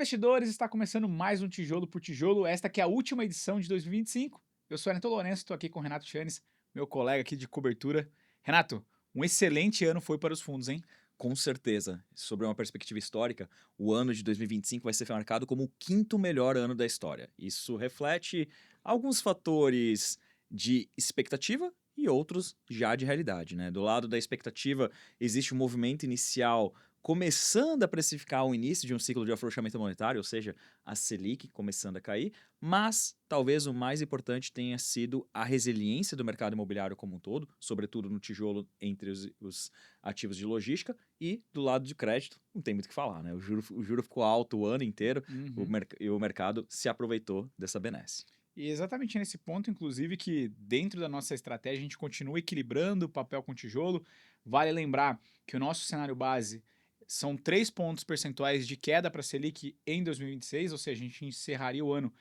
Olá, investidores! Está começando mais um Tijolo por Tijolo. Esta que é a última edição de 2025. Eu sou Renato Lourenço, estou aqui com o Renato Chanes, meu colega aqui de cobertura. Renato, um excelente ano foi para os fundos, hein? Com certeza. Sobre uma perspectiva histórica, o ano de 2025 vai ser marcado como o quinto melhor ano da história. Isso reflete alguns fatores de expectativa e outros já de realidade, né? Do lado da expectativa, existe um movimento inicial começando a precificar o início de um ciclo de afrouxamento monetário, ou seja, a Selic começando a cair, mas talvez o mais importante tenha sido a resiliência do mercado imobiliário como um todo, sobretudo no tijolo entre os ativos de logística, e do lado de crédito, não tem muito o que falar, né? O juro ficou alto o ano inteiro Uhum. e o mercado se aproveitou dessa benesse. E exatamente nesse ponto, inclusive, que dentro da nossa estratégia a gente continua equilibrando o papel com tijolo. Vale lembrar que o nosso cenário base são 3 pontos percentuais de queda para a Selic em 2026, ou seja, a gente encerraria o ano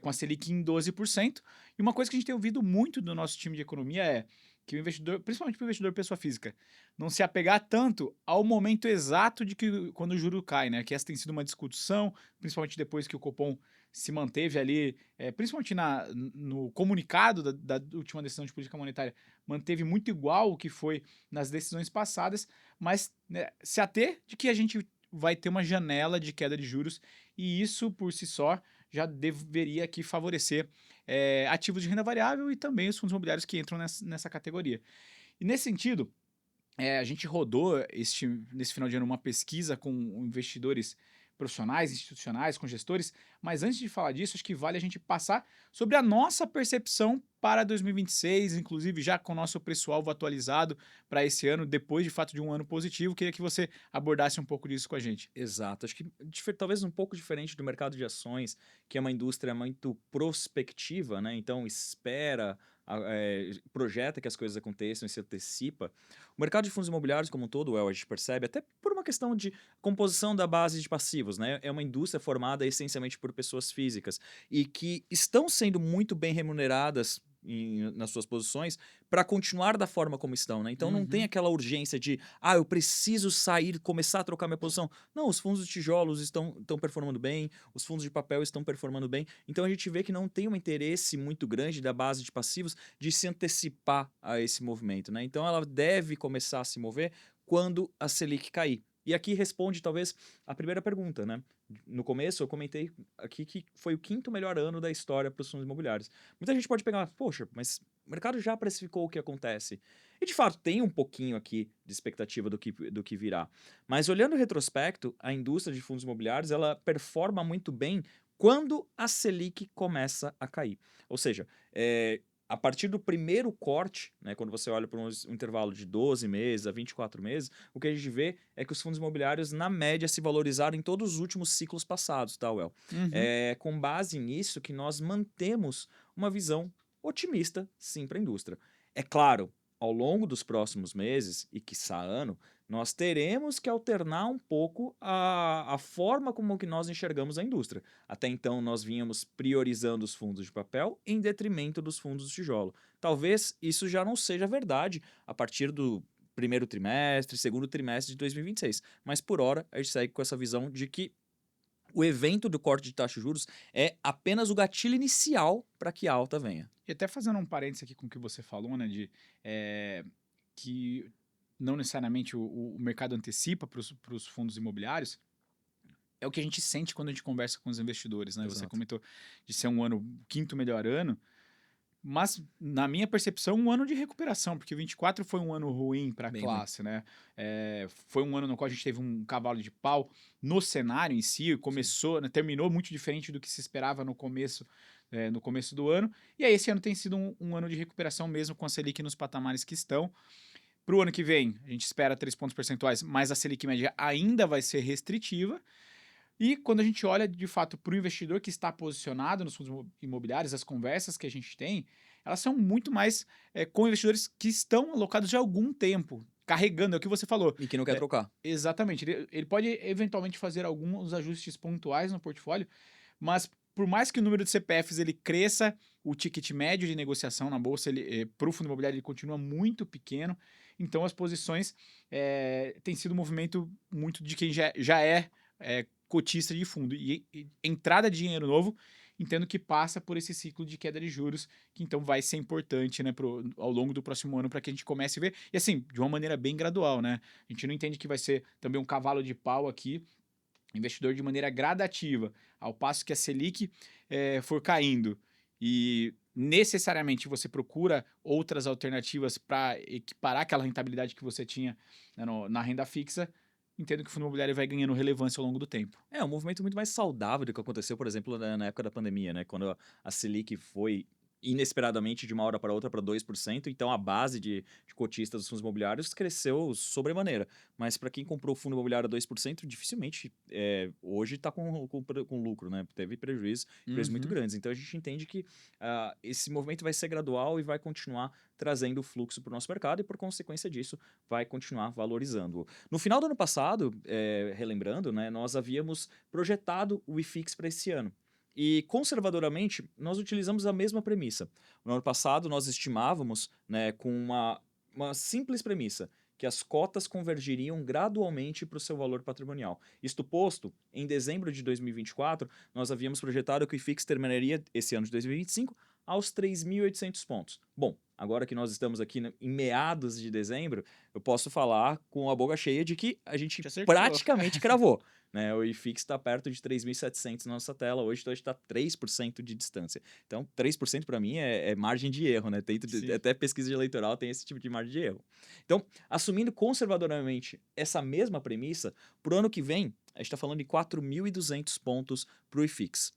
com a Selic em 12%. E uma coisa que a gente tem ouvido muito do nosso time de economia é que o investidor, principalmente para o investidor pessoa física, não se apegar tanto ao momento exato de que quando o juro cai, né? Que essa tem sido uma discussão, principalmente depois que o Copom se manteve ali, principalmente no comunicado da última decisão de política monetária, manteve muito igual o que foi nas decisões passadas, mas né, se ater de que a gente vai ter uma janela de queda de juros e isso por si só já deveria aqui favorecer ativos de renda variável e também os fundos imobiliários que entram nessa categoria. E nesse sentido, a gente rodou nesse final de ano uma pesquisa com investidores profissionais, institucionais, com gestores, mas antes de falar disso, acho que vale a gente passar sobre a nossa percepção para 2026, inclusive já com o nosso preço-alvo atualizado para esse ano, depois de fato de um ano positivo. Queria que você abordasse um pouco disso com a gente. Exato. Acho que talvez um pouco diferente do mercado de ações, que é uma indústria muito prospectiva, né? Então espera, projeta que as coisas aconteçam e se antecipa. O mercado de fundos imobiliários como um todo, a gente percebe, até por uma questão de composição da base de passivos, né? É uma indústria formada essencialmente por pessoas físicas e que estão sendo muito bem remuneradas nas suas posições para continuar da forma como estão, né? Então não tem Uhum. aquela urgência de, eu preciso sair, começar a trocar minha posição. Não, os fundos de tijolos estão performando bem, os fundos de papel estão performando bem. Então a gente vê que não tem um interesse muito grande da base de passivos de se antecipar a esse movimento, né? Então ela deve começar a se mover quando a Selic cair. E aqui responde talvez a primeira pergunta, né? No começo eu comentei aqui que foi o quinto melhor ano da história para os fundos imobiliários. Muita gente pode pegar, poxa, mas o mercado já precificou o que acontece. E de fato tem um pouquinho aqui de expectativa do que virá. Mas olhando o retrospecto, a indústria de fundos imobiliários ela performa muito bem quando a Selic começa a cair. Ou seja, a partir do primeiro corte, né, quando você olha para um intervalo de 12 meses a 24 meses, o que a gente vê é que os fundos imobiliários, na média, se valorizaram em todos os últimos ciclos passados, tá, Well? Uhum. É com base nisso que nós mantemos uma visão otimista, sim, para a indústria. É claro, ao longo dos próximos meses, e quiçá ano, nós teremos que alternar um pouco a forma como que nós enxergamos a indústria. Até então, nós vínhamos priorizando os fundos de papel em detrimento dos fundos de tijolo. Talvez isso já não seja verdade a partir do primeiro trimestre, segundo trimestre de 2026. Mas, por hora, a gente segue com essa visão de que o evento do corte de taxa de juros é apenas o gatilho inicial para que a alta venha. E até fazendo um parênteses aqui com o que você falou, né, eh, que não necessariamente o mercado antecipa para os fundos imobiliários, é o que a gente sente quando a gente conversa com os investidores, né? Você Exato. comentou de ser um ano, o quinto melhor ano, mas na minha percepção, um ano de recuperação, porque 24 foi um ano ruim para a Bem ruim. classe, né? Foi um ano no qual a gente teve um cavalo de pau no cenário em si, Sim. começou, né, terminou muito diferente do que se esperava no começo do ano, e aí esse ano tem sido um ano de recuperação mesmo com a Selic nos patamares que estão. Para o ano que vem, a gente espera 3 pontos percentuais, mas a Selic média ainda vai ser restritiva, e quando a gente olha de fato para o investidor que está posicionado nos fundos imobiliários, as conversas que a gente tem, elas são muito mais com investidores que estão alocados já há algum tempo, carregando, é o que você falou. E que não quer É, trocar. exatamente, ele pode eventualmente fazer alguns ajustes pontuais no portfólio, mas por mais que o número de CPFs ele cresça, o ticket médio de negociação na bolsa para o fundo imobiliário ele continua muito pequeno, então as posições tem sido um movimento muito de quem já é cotista de fundo. E entrada de dinheiro novo, entendo que passa por esse ciclo de queda de juros, que então vai ser importante, né, ao longo do próximo ano para que a gente comece a ver. E assim, de uma maneira bem gradual, né? A gente não entende que vai ser também um cavalo de pau aqui, investidor de maneira gradativa, ao passo que a Selic for caindo e necessariamente você procura outras alternativas para equiparar aquela rentabilidade que você tinha, né, na renda fixa, entendo que o fundo imobiliário vai ganhando relevância ao longo do tempo. É um movimento muito mais saudável do que aconteceu, por exemplo, na época da pandemia, né? Quando a Selic foi inesperadamente de uma hora para outra para 2%, então a base de cotistas dos fundos imobiliários cresceu sobremaneira. Mas para quem comprou o fundo imobiliário a 2%, dificilmente hoje está com lucro, né? Teve prejuízos muito Uhum. grandes. Então a gente entende que esse movimento vai ser gradual e vai continuar trazendo fluxo para o nosso mercado e, por consequência disso, vai continuar valorizando. No final do ano passado, relembrando, né, nós havíamos projetado o IFIX para esse ano. E, conservadoramente, nós utilizamos a mesma premissa. No ano passado, nós estimávamos, né, com uma simples premissa, que as cotas convergiriam gradualmente para o seu valor patrimonial. Isto posto, em dezembro de 2024, nós havíamos projetado que o IFIX terminaria esse ano de 2025 aos 3.800 pontos. Bom, agora que nós estamos aqui em meados de dezembro, eu posso falar com a boca cheia de que a gente Te acertou. praticamente cravou. Né? O IFIX está perto de 3.700 na nossa tela, hoje então a gente está 3% de distância. Então, 3% para mim é margem de erro, né? Sim. Até pesquisa de eleitoral tem esse tipo de margem de erro. Então, assumindo conservadoramente essa mesma premissa, para o ano que vem, a gente está falando de 4.200 pontos para o IFIX.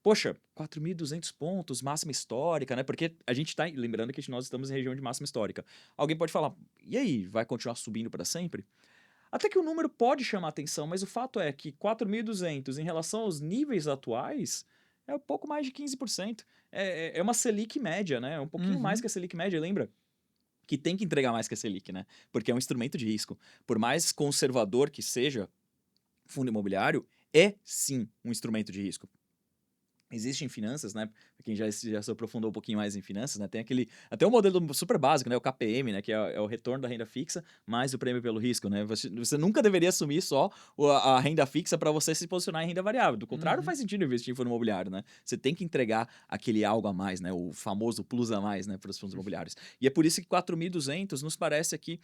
Poxa, 4.200 pontos, máxima histórica, né? Porque a gente está lembrando que nós estamos em região de máxima histórica. Alguém pode falar, e aí, vai continuar subindo para sempre? Até que o número pode chamar atenção, mas o fato é que 4.200 em relação aos níveis atuais é um pouco mais de 15%. É uma Selic média, né? É um pouquinho mais Uhum. que a Selic média, lembra? Que tem que entregar mais que a Selic, né? Porque é um instrumento de risco. Por mais conservador que seja, fundo imobiliário é sim um instrumento de risco. Existe em finanças, né? Pra quem já se aprofundou um pouquinho mais em finanças, né? Tem até um modelo super básico, né? O KPM, né? Que é o retorno da renda fixa mais o prêmio pelo risco, né? Você nunca deveria assumir só a renda fixa para você se posicionar em renda variável. Do contrário, Uhum. faz sentido investir em fundo imobiliário, né? Você tem que entregar aquele algo a mais, né? O famoso plus a mais, né? Para os fundos imobiliários. E é por isso que 4.200 nos parece aqui,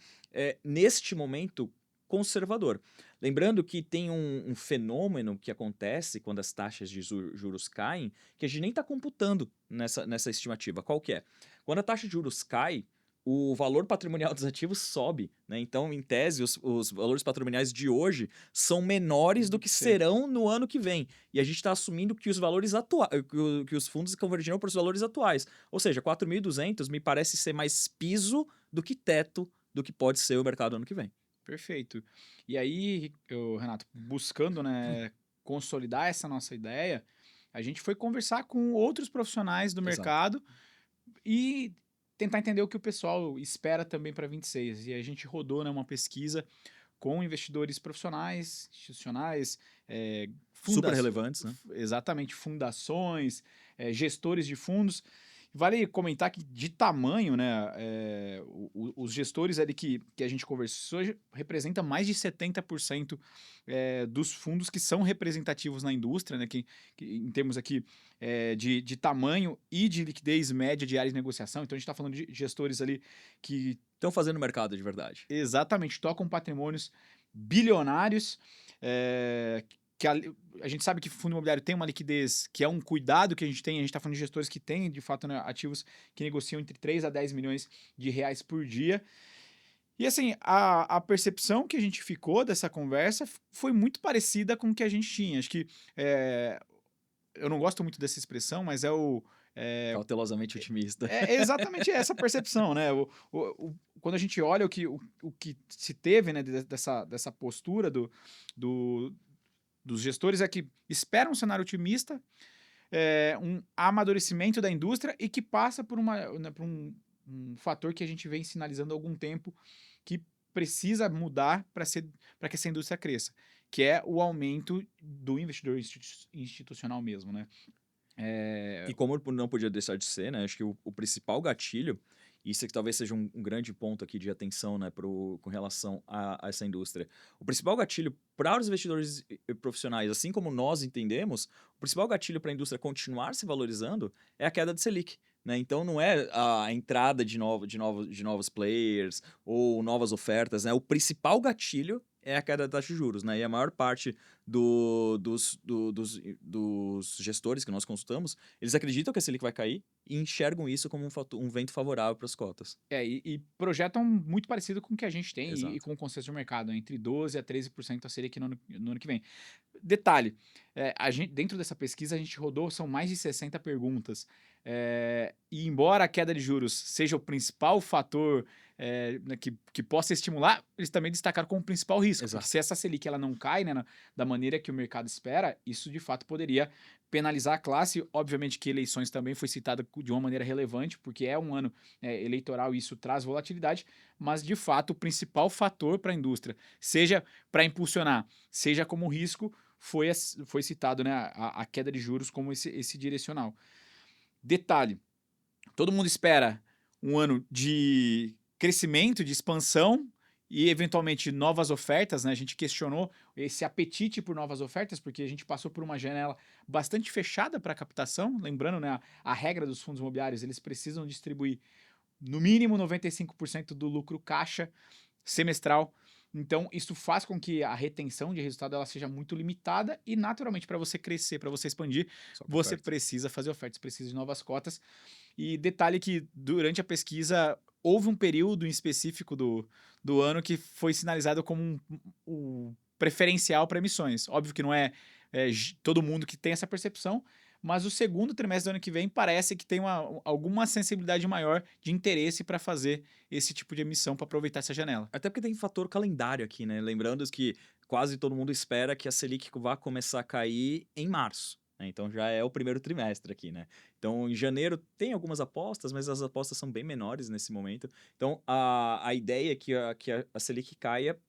neste momento, conservador. Lembrando que tem um fenômeno que acontece quando as taxas de juros caem, que a gente nem está computando nessa estimativa. Qual que é? Quando a taxa de juros cai, o valor patrimonial dos ativos sobe. Né? Então, em tese, os valores patrimoniais de hoje são menores do Do que que ser. serão no ano que vem. E a gente está assumindo que os valores atuais, que os fundos convergirão para os valores atuais. Ou seja, 4.200 me parece ser mais piso do que teto do que pode ser o mercado ano que vem. Perfeito. E aí, Renato, buscando, né, consolidar essa nossa ideia, a gente foi conversar com outros profissionais do Exato. mercado e tentar entender o que o pessoal espera também para 26. E a gente rodou, né, uma pesquisa com investidores profissionais, institucionais, Super relevantes, né? exatamente, fundações, gestores de fundos. Vale comentar que de tamanho, né, os gestores ali que a gente conversou representa mais de 70% dos fundos que são representativos na indústria, né, que em termos aqui de tamanho e de liquidez média de área de negociação. Então a gente está falando de gestores ali que Estão fazendo mercado de verdade. exatamente tocam patrimônios bilionários, que a gente sabe que o fundo imobiliário tem uma liquidez que é um cuidado que a gente está falando de gestores que têm, de fato, né, ativos que negociam entre 3 a 10 milhões de reais por dia. E assim, a percepção que a gente ficou dessa conversa foi muito parecida com o que a gente tinha. Acho que, eu não gosto muito dessa expressão, mas é, Cautelosamente otimista. é exatamente essa percepção, né? Quando a gente olha o que se teve, né, dessa postura do, dos gestores é que espera um cenário otimista, um amadurecimento da indústria e que passa né, por um fator que a gente vem sinalizando há algum tempo que precisa mudar para que essa indústria cresça, que é o aumento do investidor institucional mesmo, né? E como não podia deixar de ser, né? Acho que o principal gatilho, isso é que talvez seja um grande ponto aqui de atenção, né, com relação a essa indústria. O principal gatilho para os investidores profissionais, assim como nós entendemos, o principal gatilho para a indústria continuar se valorizando é a queda de Selic. Né? Então não é a entrada de novos players ou novas ofertas. Né? O principal gatilho é a queda da taxa de juros. Né? E a maior parte dos gestores que nós consultamos, eles acreditam que a Selic vai cair e enxergam isso como um vento favorável para as cotas. E projetam muito parecido com o que a gente tem e Exato. com o consenso de mercado, né, entre 12% a 13% a Selic no ano que vem. Detalhe, dentro dessa pesquisa a gente rodou, são mais de 60 perguntas. E embora a queda de juros seja o principal fator né, que possa estimular, eles também destacaram como principal risco. Porque Exato. se essa Selic ela não cai, né, da maneira que o mercado espera, isso de fato poderia penalizar a classe. Obviamente que eleições também foi citada de uma maneira relevante, porque é um ano eleitoral e isso traz volatilidade, mas de fato o principal fator para a indústria, seja para impulsionar, seja como risco, foi citado, né, a queda de juros como esse direcional. Detalhe, todo mundo espera um ano de crescimento, de expansão e eventualmente novas ofertas, né? A gente questionou esse apetite por novas ofertas, porque a gente passou por uma janela bastante fechada para captação, lembrando, né, a regra dos fundos imobiliários, eles precisam distribuir no mínimo 95% do lucro caixa semestral. Então, isso faz com que a retenção de resultado ela seja muito limitada e, naturalmente, para você crescer, para você expandir, Só com você oferta. precisa fazer ofertas, precisa de novas cotas. E detalhe que, durante a pesquisa, houve um período em específico do ano que foi sinalizado como um preferencial para emissões. Óbvio que não é todo mundo que tem essa percepção, mas o segundo trimestre do ano que vem parece que tem alguma sensibilidade maior de interesse para fazer esse tipo de emissão para aproveitar essa janela. Até porque tem fator calendário aqui, né? Lembrando que quase todo mundo espera que a Selic vá começar a cair em março. Né? Então já é o primeiro trimestre aqui, né? Então em janeiro tem algumas apostas, mas as apostas são bem menores nesse momento. Então a ideia é que a Selic caia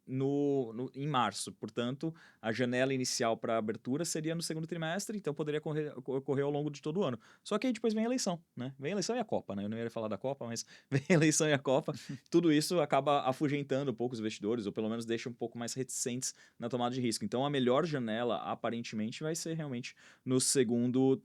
em março. Portanto, a janela inicial para abertura seria no segundo trimestre, então poderia ocorrer ao longo de todo o ano. Só que aí depois vem a eleição, né? Vem a eleição e a Copa, né? Eu não ia falar da Copa, mas vem a eleição e a Copa. Tudo isso acaba afugentando um pouco os investidores, ou pelo menos deixa um pouco mais reticentes na tomada de risco. Então, a melhor janela, aparentemente, vai ser realmente no segundo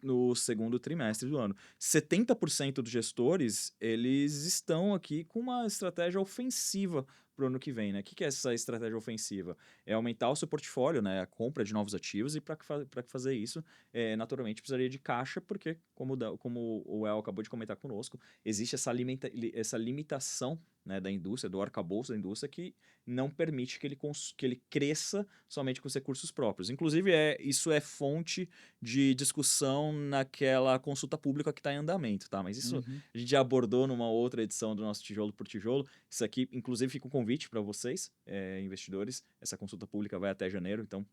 trimestre do ano. 70% dos gestores, eles estão aqui com uma estratégia ofensiva para o ano que vem, né? O que é essa estratégia ofensiva? É aumentar o seu portfólio, né? A compra de novos ativos, e para fazer isso, naturalmente precisaria de caixa, porque, como o El acabou de comentar conosco, existe essa limitação, né, da indústria, do arcabouço da indústria, que não permite que ele cresça somente com os recursos próprios. Inclusive, isso é fonte de discussão naquela consulta pública que está em andamento, tá? Mas isso Uhum. a gente já abordou numa outra edição do nosso Tijolo por Tijolo. Isso aqui, inclusive, fica um convite para vocês, investidores. Essa consulta pública vai até janeiro, então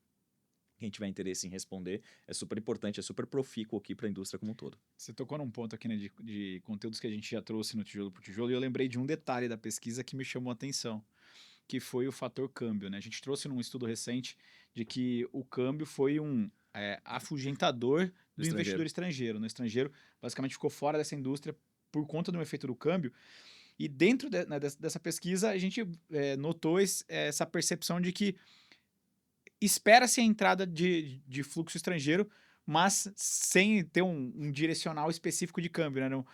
quem tiver interesse em responder, é super importante, é super profícuo aqui para a indústria como um todo. Você tocou num ponto aqui, né, de conteúdos que a gente já trouxe no Tijolo por Tijolo, e eu lembrei de um detalhe da pesquisa que me chamou a atenção, que foi o fator câmbio, né? A gente trouxe num estudo recente de que o câmbio foi um afugentador Do do investidor estrangeiro. estrangeiro. No estrangeiro, basicamente ficou fora dessa indústria por conta do efeito do câmbio. E dentro né, dessa pesquisa, a gente notou essa percepção de que espera-se a entrada de fluxo estrangeiro, mas sem ter um direcional específico de câmbio, né? Não,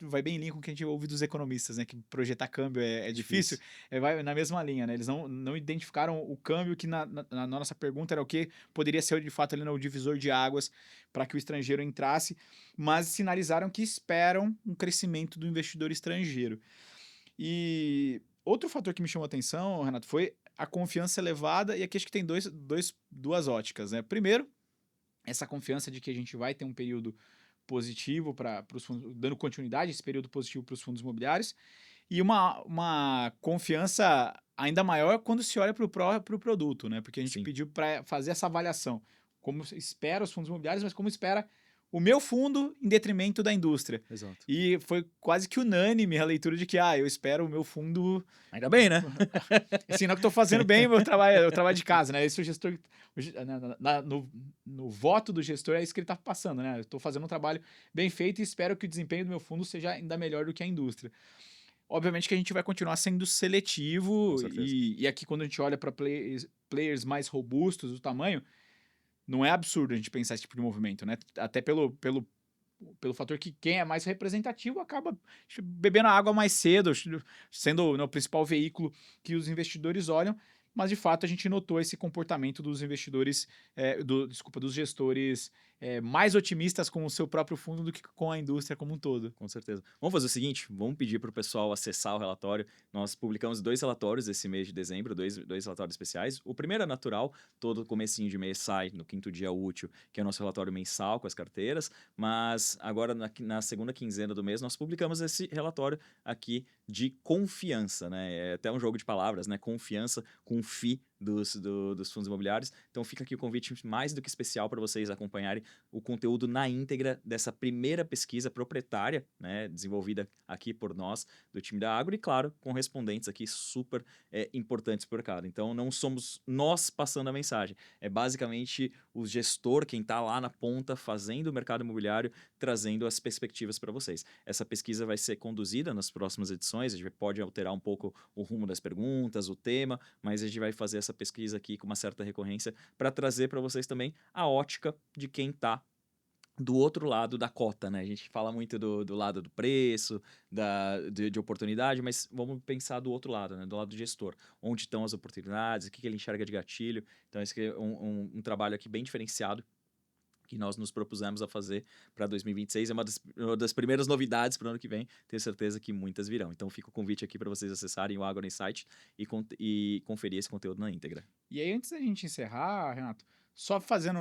vai bem em linha com o que a gente ouve dos economistas, né? Que projetar câmbio é difícil. Vai na mesma linha, né? Eles não identificaram o câmbio que na nossa pergunta era o que poderia ser de fato ali no divisor de águas para que o estrangeiro entrasse, mas sinalizaram que esperam um crescimento do investidor estrangeiro. E outro fator que me chamou a atenção, Renato, foi a confiança elevada, e aqui acho que tem duas óticas, né? Primeiro, essa confiança de que a gente vai ter um período positivo para os fundos, dando continuidade a esse período positivo para os fundos imobiliários, e uma confiança ainda maior quando se olha para o próprio produto, né? Porque a gente Sim. pediu para fazer essa avaliação, como espera os fundos imobiliários, mas como espera o meu fundo em detrimento da indústria. Exato. E foi quase que unânime a leitura de que, eu espero o meu fundo... Ainda bem, né? Sinal que estou fazendo bem o trabalho de casa, né? Esse o gestor... No voto do gestor é isso que ele está passando, né? Eu estou fazendo um trabalho bem feito e espero que o desempenho do meu fundo seja ainda melhor do que a indústria. Obviamente que a gente vai continuar sendo seletivo Com certeza. e aqui quando a gente olha para players mais robustos do tamanho, não é absurdo a gente pensar esse tipo de movimento, né? Até pelo fator que quem é mais representativo acaba bebendo a água mais cedo, sendo, né, o principal veículo que os investidores olham, mas de fato a gente notou esse comportamento dos investidores, dos gestores mais otimistas com o seu próprio fundo do que com a indústria como um todo. Com certeza. Vamos fazer o seguinte, vamos pedir para o pessoal acessar o relatório. Nós publicamos 2 relatórios esse mês de dezembro, dois relatórios especiais. O primeiro é natural, todo comecinho de mês sai no 5º dia útil, que é o nosso relatório mensal com as carteiras, mas agora na segunda quinzena do mês nós publicamos esse relatório aqui de confiança, né? É até um jogo de palavras, né? Confiança com FI dos fundos imobiliários. Então fica aqui o convite mais do que especial para vocês acompanharem o conteúdo na íntegra dessa primeira pesquisa proprietária, né, desenvolvida aqui por nós, do time da Agro, e claro, com respondentes aqui super importantes para o mercado. Então não somos nós passando a mensagem, é basicamente o gestor, quem está lá na ponta fazendo o mercado imobiliário, trazendo as perspectivas para vocês. Essa pesquisa vai ser conduzida nas próximas edições, a gente pode alterar um pouco o rumo das perguntas, o tema, mas a gente vai fazer essa pesquisa aqui com uma certa recorrência para trazer para vocês também a ótica de quem está do outro lado da cota, né? A gente fala muito do lado do preço, de oportunidade, mas vamos pensar do outro lado, né? Do lado do gestor. Onde estão as oportunidades, o que ele enxerga de gatilho. Então, esse aqui é um trabalho aqui bem diferenciado que nós nos propusemos a fazer para 2026. É uma das primeiras novidades para o ano que vem. Tenho certeza que muitas virão. Então, fica o convite aqui para vocês acessarem o Agro Insight e conferir esse conteúdo na íntegra. E aí, antes da gente encerrar, Renato, só fazendo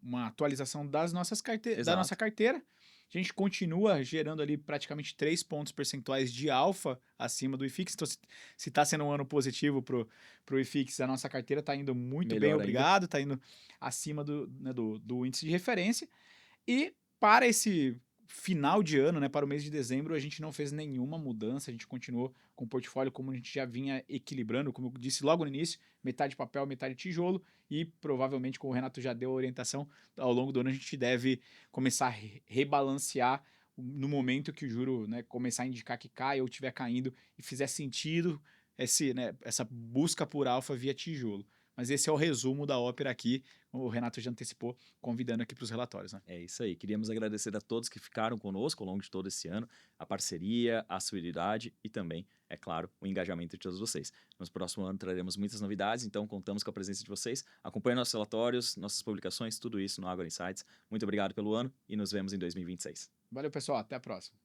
uma atualização da nossa carteira, a gente continua gerando ali praticamente 3 pontos percentuais de alfa acima do IFIX. Então, se está sendo um ano positivo para o IFIX, a nossa carteira está indo muito Melhor bem, ainda. obrigado, está indo acima do índice de referência. E para esse final de ano, né, para o mês de dezembro, a gente não fez nenhuma mudança, a gente continuou com o portfólio como a gente já vinha equilibrando, como eu disse logo no início, metade papel, metade tijolo, e provavelmente, como o Renato já deu a orientação, ao longo do ano a gente deve começar a rebalancear no momento que o juro, né, começar a indicar que cai ou estiver caindo e fizer sentido essa busca por alfa via tijolo. Mas esse é o resumo da ópera aqui, o Renato já antecipou, convidando aqui para os relatórios, né? É isso aí. Queríamos agradecer a todos que ficaram conosco ao longo de todo esse ano, a parceria, a solidariedade e também, é claro, o engajamento de todos vocês. No próximo ano traremos muitas novidades, então contamos com a presença de vocês. Acompanhe nossos relatórios, nossas publicações, tudo isso no Agro Insights. Muito obrigado pelo ano e nos vemos em 2026. Valeu, pessoal. Até a próxima.